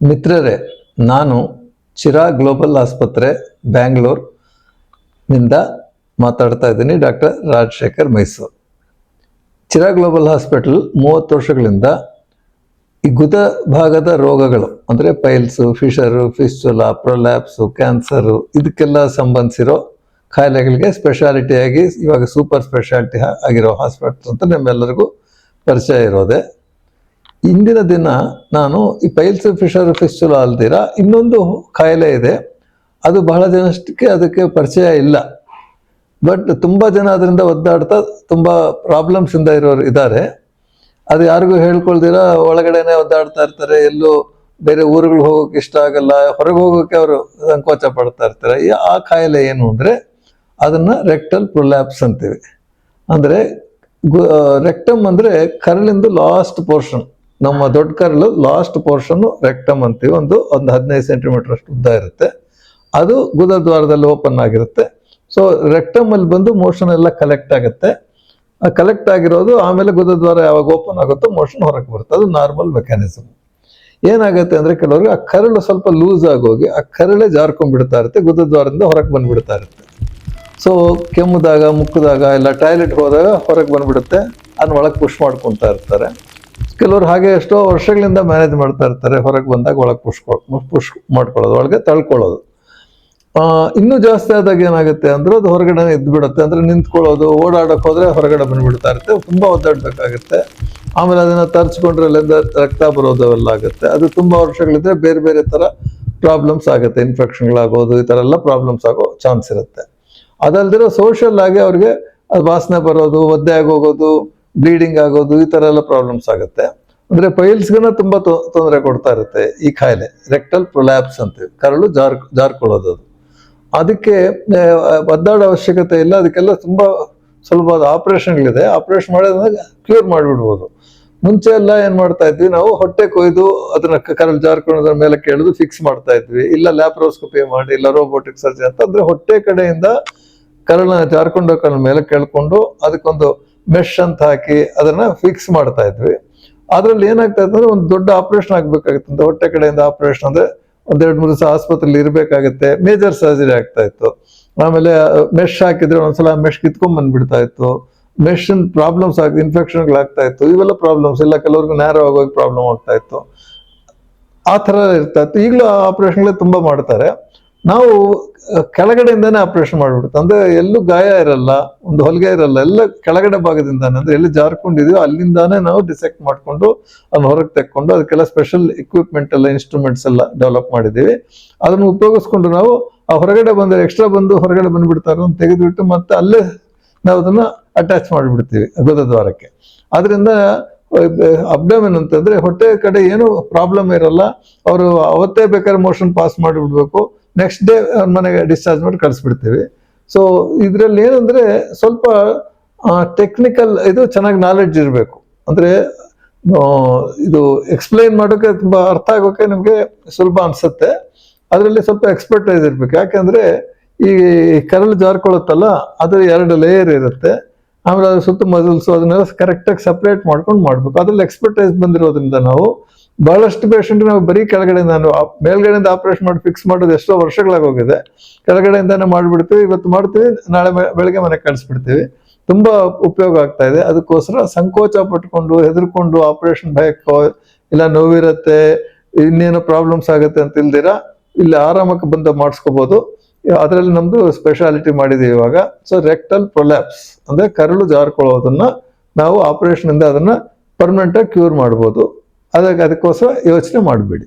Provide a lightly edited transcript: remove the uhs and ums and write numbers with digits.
ಮಿತ್ರರೇ, ನಾನು ಚಿರಾಗ್ ಗ್ಲೋಬಲ್ ಆಸ್ಪತ್ರೆ ಬ್ಯಾಂಗ್ಳೂರ್ನಿಂದ ಮಾತಾಡ್ತಾ ಇದ್ದೀನಿ. Doctor Rajashekhar, Mysuru. Chirag global hospital 30 ವರ್ಷಗಳಿಂದ ಈ ಗುದ ಭಾಗದ ರೋಗಗಳು ಅಂದರೆ piles, fissure, fistula, prolapse, cancer ಇದಕ್ಕೆಲ್ಲ ಸಂಬಂಧಿಸಿರೋ ಕಾಯಿಲೆಗಳಿಗೆ ಸ್ಪೆಷಾಲಿಟಿಯಾಗಿ ಇವಾಗ ಸೂಪರ್ ಸ್ಪೆಷಾಲಿಟಿ ಆಗಿರೋ ಹಾಸ್ಪಿಟಲ್ ಅಂತ ನಿಮ್ಮೆಲ್ಲರಿಗೂ ಪರಿಚಯ ಇರೋದೆ. ಇಂದಿನ ದಿನ ನಾನು ಈ ಪೈಲ್ಸ್, ಫಿಶರ್, ಫಿಸ್ಟುಲಾ ಅಲ್ದಿರ ಇನ್ನೊಂದು ಕಾಯಿಲೆ ಇದೆ. ಅದು ಬಹಳ ಜನಕ್ಕೆ ಅದಕ್ಕೆ ಪರಿಚಯ ಇಲ್ಲ. ಬಟ್ ತುಂಬ ಜನ ಅದರಿಂದ ಒದ್ದಾಡ್ತಾ ತುಂಬ ಪ್ರಾಬ್ಲಮ್ಸಿಂದ ಇರೋರು ಇದ್ದಾರೆ. ಅದು ಯಾರಿಗೂ ಹೇಳ್ಕೊಳ್ದಿರ ಒಳಗಡೆನೆ ಒದ್ದಾಡ್ತಾ ಇರ್ತಾರೆ. ಎಲ್ಲೂ ಬೇರೆ ಊರುಗಳು ಹೋಗೋಕೆ ಇಷ್ಟ ಆಗಲ್ಲ, ಹೊರಗೆ ಹೋಗೋಕೆ ಅವರು ಸಂಕೋಚ ಪಡ್ತಾ ಇರ್ತಾರೆ. ಆ ಕಾಯಿಲೆ ಏನು ಅಂದರೆ ಅದನ್ನು ರೆಕ್ಟಲ್ ಪ್ರೊಲ್ಯಾಪ್ಸ್ ಅಂತೀವಿ. ಅಂದರೆ ರೆಕ್ಟಮ್ ಅಂದರೆ ಕರಳಿಂದು ಲಾಸ್ಟ್ ಪೋರ್ಷನ್, ನಮ್ಮ ದೊಡ್ಡ ಕರಳು ಲಾಸ್ಟ್ ಪೋರ್ಷನ್ನು ರೆಕ್ಟಮ್ ಅಂತೀವಿ. ಒಂದು 15 ಸೆಂಟಿಮೀಟರ್ ಅಷ್ಟು ಉದ್ದ ಇರುತ್ತೆ. ಅದು ಗುದದ್ವಾರದಲ್ಲಿ ಓಪನ್ ಆಗಿರುತ್ತೆ. ಸೊ ರೆಕ್ಟಮ್ ಅಲ್ಲಿ ಬಂದು ಮೋಷನ್ ಎಲ್ಲ ಕಲೆಕ್ಟ್ ಆಗುತ್ತೆ. ಆ ಕಲೆಕ್ಟ್ ಆಗಿರೋದು ಆಮೇಲೆ ಗುದದ್ವಾರ ಯಾವಾಗ ಓಪನ್ ಆಗುತ್ತೋ ಮೋಷನ್ ಹೊರಗೆ ಬರುತ್ತೆ. ಅದು ನಾರ್ಮಲ್ ಮೆಕ್ಯಾನಿಸಮ್. ಏನಾಗುತ್ತೆ ಅಂದರೆ ಕೆಲವ್ರಿಗೆ ಆ ಕರಳು ಸ್ವಲ್ಪ ಲೂಸ್ ಆಗೋಗಿ ಆ ಕರಳೇ ಜಾರ್ಕೊಂಡ್ಬಿಡ್ತಾ ಇರುತ್ತೆ, ಗುದದ್ವಾರದಿಂದ ಹೊರಗೆ ಬಂದ್ಬಿಡ್ತಾ ಇರುತ್ತೆ. ಸೊ ಕೆಮ್ಮಿದಾಗ, ಮುಕ್ಕದಾಗ, ಇಲ್ಲ ಟಾಯ್ಲೆಟ್ ಹೋದಾಗ ಹೊರಗೆ ಬಂದ್ಬಿಡುತ್ತೆ. ಅದನ್ನ ಒಳಗೆ ಪುಷ್ ಮಾಡ್ಕೊತಾ ಇರ್ತಾರೆ. ಕೆಲವರು ಹಾಗೆ ಎಷ್ಟೋ ವರ್ಷಗಳಿಂದ ಮ್ಯಾನೇಜ್ ಮಾಡ್ತಾ ಇರ್ತಾರೆ. ಹೊರಗೆ ಬಂದಾಗ ಒಳಗೆ ಪುಷ್ ಮಾಡ್ಕೊಳ್ಳೋದು, ಒಳಗೆ ತಳ್ಕೊಳ್ಳೋದು. ಇನ್ನೂ ಜಾಸ್ತಿ ಆದಾಗ ಏನಾಗುತ್ತೆ ಅಂದ್ರೆ ಅದು ಹೊರಗಡೆ ಇದ್ದು ಬಿಡುತ್ತೆ. ಅಂದರೆ ನಿಂತ್ಕೊಳ್ಳೋದು, ಓಡಾಡೋಕೆ ಹೋದರೆ ಹೊರಗಡೆ ಬಂದ್ಬಿಡ್ತಾ ಇರುತ್ತೆ. ತುಂಬ ಒದ್ದಾಡಬೇಕಾಗುತ್ತೆ. ಆಮೇಲೆ ಅದನ್ನು ತರ್ಚ್ಕೊಂಡ್ರೆ ಅಲ್ಲಿಂದ ರಕ್ತ ಬರೋದು ಅವೆಲ್ಲ ಆಗುತ್ತೆ. ಅದು ತುಂಬ ವರ್ಷಗಳಿದ್ರೆ ಬೇರೆ ಬೇರೆ ಥರ ಪ್ರಾಬ್ಲಮ್ಸ್ ಆಗುತ್ತೆ. ಇನ್ಫೆಕ್ಷನ್ಗಳಾಗೋದು, ಈ ಥರ ಎಲ್ಲ ಪ್ರಾಬ್ಲಮ್ಸ್ ಆಗೋ ಚಾನ್ಸ್ ಇರುತ್ತೆ. ಅದಲ್ದಿರೋ ಸೋಷಿಯಲ್ ಆಗಿ ಅವ್ರಿಗೆ ಅದು ವಾಸನೆ ಬರೋದು, ಒದ್ದೆ ಆಗೋಗೋದು, ಬ್ಲೀಡಿಂಗ್ ಆಗೋದು, ಈ ಥರ ಎಲ್ಲ ಪ್ರಾಬ್ಲಮ್ಸ್ ಆಗುತ್ತೆ. ಅಂದರೆ ಪೈಲ್ಸ್ಗನ್ನ ತುಂಬ ತೊಂದರೆ ಕೊಡ್ತಾ ಇರುತ್ತೆ ಈ ಕಾಯಿಲೆ. ರೆಕ್ಟಲ್ ಪ್ರೊಲ್ಯಾಪ್ಸ್ ಅಂತೀವಿ, ಕರಳು ಜಾರ್ಕೊಳ್ಳೋದು. ಅದಕ್ಕೆ ಒದ್ದಾಡೋ ಅವಶ್ಯಕತೆ ಇಲ್ಲ. ಅದಕ್ಕೆಲ್ಲ ತುಂಬ ಸ್ವಲ್ಪ ಆಪರೇಷನ್ಗಳಿದೆ. ಆಪರೇಷನ್ ಮಾಡೋದ್ರಿಂದ ಕ್ಯೂರ್ ಮಾಡಿಬಿಡ್ಬೋದು. ಮುಂಚೆ ಎಲ್ಲ ಏನು ಮಾಡ್ತಾ ಇದ್ವಿ ನಾವು, ಹೊಟ್ಟೆ ಕೊಯ್ದು ಅದನ್ನ ಕರಳು ಜಾರ್ಕೊಳ್ಳೋದ್ರ ಮೇಲೆ ಕೇಳಿದು ಫಿಕ್ಸ್ ಮಾಡ್ತಾ ಇದ್ವಿ. ಇಲ್ಲ ಲ್ಯಾಪ್ರೋಸ್ಕೋಪಿ ಮಾಡಿ, ಇಲ್ಲ ರೋಬೋಟಿಕ್ ಸರ್ಜರಿ ಅಂತ. ಅಂದರೆ ಹೊಟ್ಟೆ ಕಡೆಯಿಂದ ಕರಳನ್ನ ಜಾರ್ಕೊಂಡು ಕರಳ ಮೇಲೆ ಕೇಳ್ಕೊಂಡು ಅದಕ್ಕೊಂದು ಮೆಶ್ ಅಂತ ಹಾಕಿ ಅದನ್ನ ಫಿಕ್ಸ್ ಮಾಡ್ತಾ ಇದ್ವಿ. ಅದ್ರಲ್ಲಿ ಏನಾಗ್ತಾ ಇತ್ತು ಅಂದ್ರೆ ಒಂದು ದೊಡ್ಡ ಆಪರೇಷನ್ ಆಗ್ಬೇಕಾಗಿತ್ತು. ಹೊಟ್ಟೆ ಕಡೆಯಿಂದ ಆಪರೇಷನ್ ಅಂದ್ರೆ 1-2-3 ದಿವಸ ಆಸ್ಪತ್ರೆಯಲ್ಲಿ ಇರಬೇಕಾಗುತ್ತೆ. ಮೇಜರ್ ಸರ್ಜರಿ ಆಗ್ತಾ ಇತ್ತು. ಆಮೇಲೆ ಮೆಶ್ ಹಾಕಿದ್ರೆ ಒಂದ್ಸಲ ಮೆಶ್ ಕಿತ್ಕೊಂಡ್ ಬಂದ್ಬಿಡ್ತಾ ಇತ್ತು. ಮೆಶ್ ಪ್ರಾಬ್ಲಮ್ಸ್ ಆಗಿ ಇನ್ಫೆಕ್ಷನ್ಗಳಾಗ್ತಾ ಇತ್ತು. ಇವೆಲ್ಲ ಪ್ರಾಬ್ಲಮ್ಸ್ ಇಲ್ಲ. ಕೆಲವ್ರಿಗೆ ನೇರ ಆಗೋಗಿ ಪ್ರಾಬ್ಲಮ್ ಆಗ್ತಾ ಇತ್ತು. ಆ ಥರ ಇರ್ತಾ ಇತ್ತು. ಈಗಲೂ ಆಪರೇಷನ್ಗಳೇ ತುಂಬ ಮಾಡ್ತಾರೆ. ನಾವು ಕೆಳಗಡೆಯಿಂದಾನೇ ಆಪರೇಷನ್ ಮಾಡ್ಬಿಡುತ್ತೆ. ಅಂದ್ರೆ ಎಲ್ಲೂ ಗಾಯ ಇರಲ್ಲ, ಒಂದು ಹೊಲಿಗೆ ಇರಲ್ಲ, ಎಲ್ಲ ಕೆಳಗಡೆ ಭಾಗದಿಂದಾನೆ. ಅಂದ್ರೆ ಎಲ್ಲಿ ಜಾರ್ಕೊಂಡಿದೀವೋ ಅಲ್ಲಿಂದಾನೇ ನಾವು ಡಿಸೆಕ್ಟ್ ಮಾಡ್ಕೊಂಡು ಅದನ್ನ ಹೊರಗೆ ತೆಕ್ಕೊಂಡು ಅದಕ್ಕೆಲ್ಲ ಸ್ಪೆಷಲ್ ಇಕ್ವಿಪ್ಮೆಂಟ್ ಎಲ್ಲ, ಇನ್ಸ್ಟ್ರೂಮೆಂಟ್ಸ್ ಎಲ್ಲ ಡೆವಲಪ್ ಮಾಡಿದ್ದೀವಿ. ಅದನ್ನು ಉಪಯೋಗಿಸ್ಕೊಂಡು ನಾವು ಆ ಹೊರಗಡೆ ಬಂದರೆ ಎಕ್ಸ್ಟ್ರಾ ಬಂದು ಹೊರಗಡೆ ಬಂದ್ಬಿಡ್ತಾರೆ ಅಂತ ತೆಗೆದುಬಿಟ್ಟು ಮತ್ತೆ ಅಲ್ಲೇ ನಾವು ಅದನ್ನ ಅಟ್ಯಾಚ್ ಮಾಡಿಬಿಡ್ತೀವಿ ಗುದದ್ವಾರಕ್ಕೆ. ಅದರಿಂದ ಅಬ್ಡಮಿನ್ ಅಂತಂದ್ರೆ ಹೊಟ್ಟೆ ಕಡೆ ಏನು ಪ್ರಾಬ್ಲಮ್ ಇರಲ್ಲ. ಅವರು ಅವತ್ತೇ ಬೇಕಾದ್ರೆ ಮೋಷನ್ ಪಾಸ್ ಮಾಡಿಬಿಡ್ಬೇಕು. ನೆಕ್ಸ್ಟ್ ಡೇ ಮನೆಗೆ ಡಿಸ್ಚಾರ್ಜ್ ಮಾಡಿ ಕಳಿಸ್ಬಿಡ್ತೀವಿ. ಸೊ ಇದರಲ್ಲಿ ಏನಂದ್ರೆ ಸ್ವಲ್ಪ ಟೆಕ್ನಿಕಲ್ ಇದು ಚೆನ್ನಾಗಿ ನಾಲೆಡ್ಜ್ ಇರಬೇಕು. ಅಂದ್ರೆ ಇದು ಎಕ್ಸ್ಪ್ಲೈನ್ ಮಾಡೋಕೆ ತುಂಬಾ ಅರ್ಥ ಆಗೋಕೆ ನಿಮ್ಗೆ ಸುಲಭ ಅನ್ಸುತ್ತೆ. ಅದರಲ್ಲಿ ಸ್ವಲ್ಪ ಎಕ್ಸ್ಪರ್ಟೈಸ್ ಇರ್ಬೇಕು. ಯಾಕಂದ್ರೆ ಈ ಕರಳು ಜಾರ್ಕೊಳ್ಳುತ್ತಲ್ಲ, ಅದ್ರ 2 ಲೇಯರ್ ಇರುತ್ತೆ. ಆಮೇಲೆ ಅದ್ರ ಸುತ್ತ ಮಸಲ್ಸು, ಅದನ್ನೆಲ್ಲ ಕರೆಕ್ಟಾಗಿ ಸಪ್ರೇಟ್ ಮಾಡ್ಕೊಂಡು ಮಾಡ್ಬೇಕು. ಅದ್ರಲ್ಲಿ ಎಕ್ಸ್ಪರ್ಟೈಸ್ ಬಂದಿರೋದ್ರಿಂದ ನಾವು ಬಹಳಷ್ಟು ಪೇಷಂಟ್ ನಾವು ಬರೀ ಕೆಳಗಡೆಯಿಂದ, ಮೇಲ್ಗಡೆಯಿಂದ ಆಪರೇಷನ್ ಮಾಡಿ ಫಿಕ್ಸ್ ಮಾಡೋದು ಎಷ್ಟೋ ವರ್ಷಗಳಾಗೋಗಿದೆ. ಕೆಳಗಡೆಯಿಂದಾನೇ ಮಾಡಿಬಿಡ್ತೀವಿ. ಇವತ್ತು ಮಾಡ್ತೀವಿ, ನಾಳೆ ಬೆಳಗ್ಗೆ ಮನೆಗೆ ಕಳಿಸ್ಬಿಡ್ತೀವಿ. ತುಂಬಾ ಉಪಯೋಗ ಆಗ್ತಾ ಇದೆ. ಅದಕ್ಕೋಸ್ಕರ ಸಂಕೋಚ ಪಟ್ಕೊಂಡು ಹೆದರ್ಕೊಂಡು ಆಪರೇಷನ್ ಭಯಕ್ಕೋ ಇಲ್ಲ ನೋವಿರುತ್ತೆ, ಇನ್ನೇನೋ ಪ್ರಾಬ್ಲಮ್ಸ್ ಆಗುತ್ತೆ ಅಂತ ಇಲ್ದಿರ ಇಲ್ಲಿ ಆರಾಮಕ್ಕೆ ಬಂದು ಮಾಡಿಸ್ಕೋಬಹುದು. ಅದರಲ್ಲಿ ನಮ್ದು ಸ್ಪೆಷಾಲಿಟಿ ಮಾಡಿದೀವಿ ಇವಾಗ. ಸೊ ರೆಕ್ಟಲ್ ಪ್ರೊಲ್ಯಾಪ್ಸ್ ಅಂದ್ರೆ ಕರಳು ಜಾರ್ಕೊಳ್ಳೋದನ್ನ ನಾವು ಆಪರೇಷನ್ ಇಂದ ಅದನ್ನ ಪರ್ಮನೆಂಟ್ ಆಗಿ ಕ್ಯೂರ್ ಮಾಡ್ಬೋದು. ಅದಕ್ಕೋಸ್ಕರ ಯೋಚನೆ ಮಾಡಬೇಡಿ.